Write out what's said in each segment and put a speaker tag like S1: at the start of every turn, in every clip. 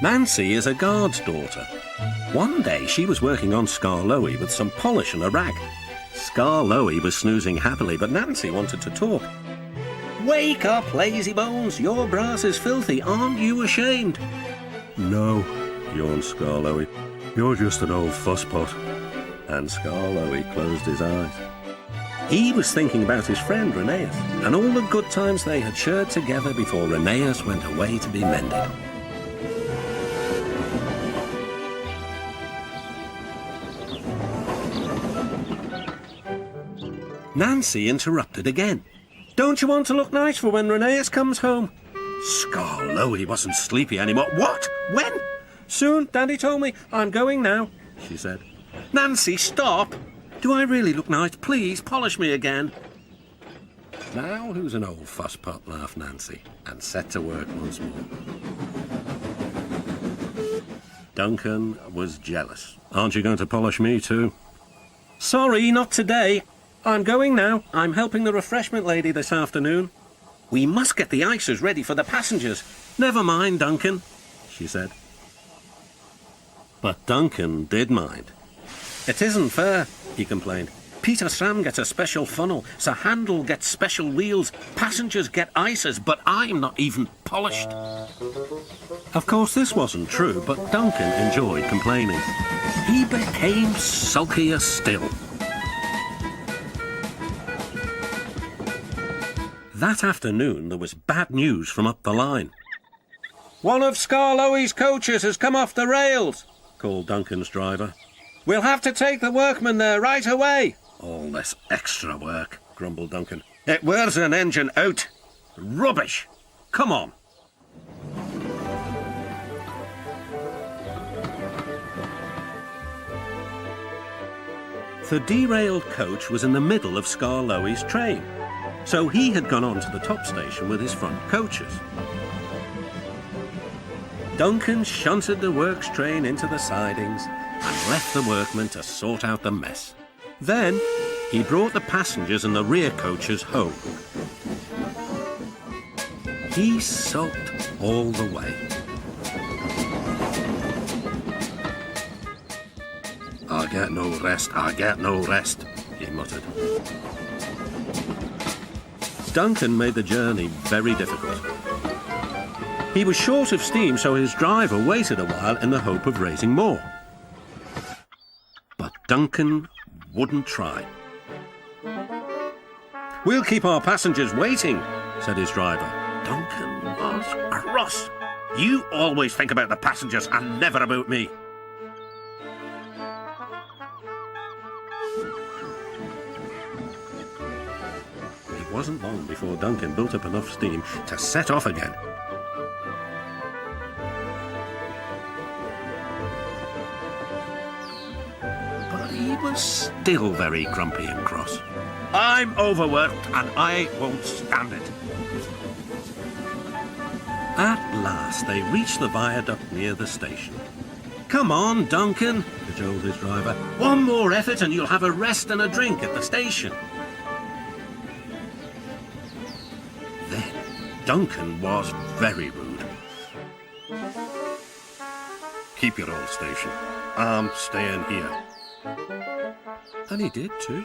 S1: Nancy is a guard's daughter. One day she was working on Skarloey with some polish and a rag. Skarloey was snoozing happily, but Nancy wanted to talk. "Wake up, lazy bones! Your brass is filthy. Aren't you ashamed?" "No," yawned Skarloey. "You're just an old fusspot." And Skarloey closed his eyes. He was thinking about his friend Rheneas and all the good times they had shared together before Rheneas went away to be mended. Nancy interrupted again. "Don't you want to look nice for when Rheneas comes home?" Skarloey wasn't sleepy anymore. "What? When?" "Soon, Daddy told me. I'm going now," she said. "Nancy, stop! Do I really look nice? Please, polish me again." "Now who's an old fusspot?" laughed Nancy, and set to work once more. Duncan was jealous. "Aren't you going to polish me too?" "Sorry, not today. I'm going now. I'm helping the refreshment lady this afternoon." "We must get the ices ready for the passengers." "Never mind, Duncan," she said. But Duncan did mind. "It isn't fair," he complained. "Peter Sam gets a special funnel, Sir Handel gets special wheels, passengers get ices, but I'm not even polished." Of course, this wasn't true, but Duncan enjoyed complaining. He became sulkier still. That afternoon, there was bad news from up the line. "One of Skarloey's coaches has come off the rails," called Duncan's driver. "We'll have to take the workmen there right away." "All this extra work," grumbled Duncan. "It wears an engine out. Rubbish. Come on." The derailed coach was in the middle of Skarloey's train, so he had gone on to the top station with his front coaches. Duncan shunted the works train into the sidings and left the workmen to sort out the mess. Then he brought the passengers and the rear coaches home. He sulked all the way. "I get no rest, I get no rest," he muttered. Duncan made the journey very difficult. He was short of steam, so his driver waited a while in the hope of raising more. But Duncan wouldn't try. "We'll keep our passengers waiting," said his driver. Duncan was cross. "You always think about the passengers and never about me." It wasn't long before Duncan built up enough steam to set off again. But he was still very grumpy and cross. "I'm overworked and I won't stand it." At last they reached the viaduct near the station. "Come on, Duncan," cajoled his driver. "One more effort and you'll have a rest and a drink at the station." Then Duncan was very rude. "Keep your old station. I'm staying here." And he did too.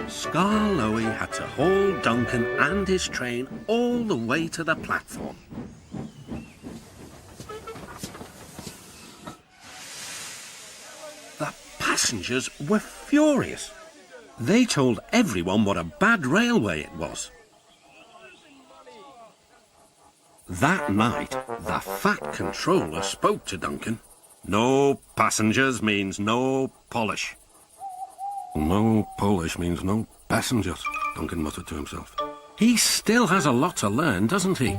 S1: Skarloey had to haul Duncan and his train all the way to the platform. The passengers were furious. They told everyone what a bad railway it was. That night, the fat controller spoke to Duncan. "No passengers means no polish." "No polish means no passengers," Duncan muttered to himself. "He still has a lot to learn, doesn't he?"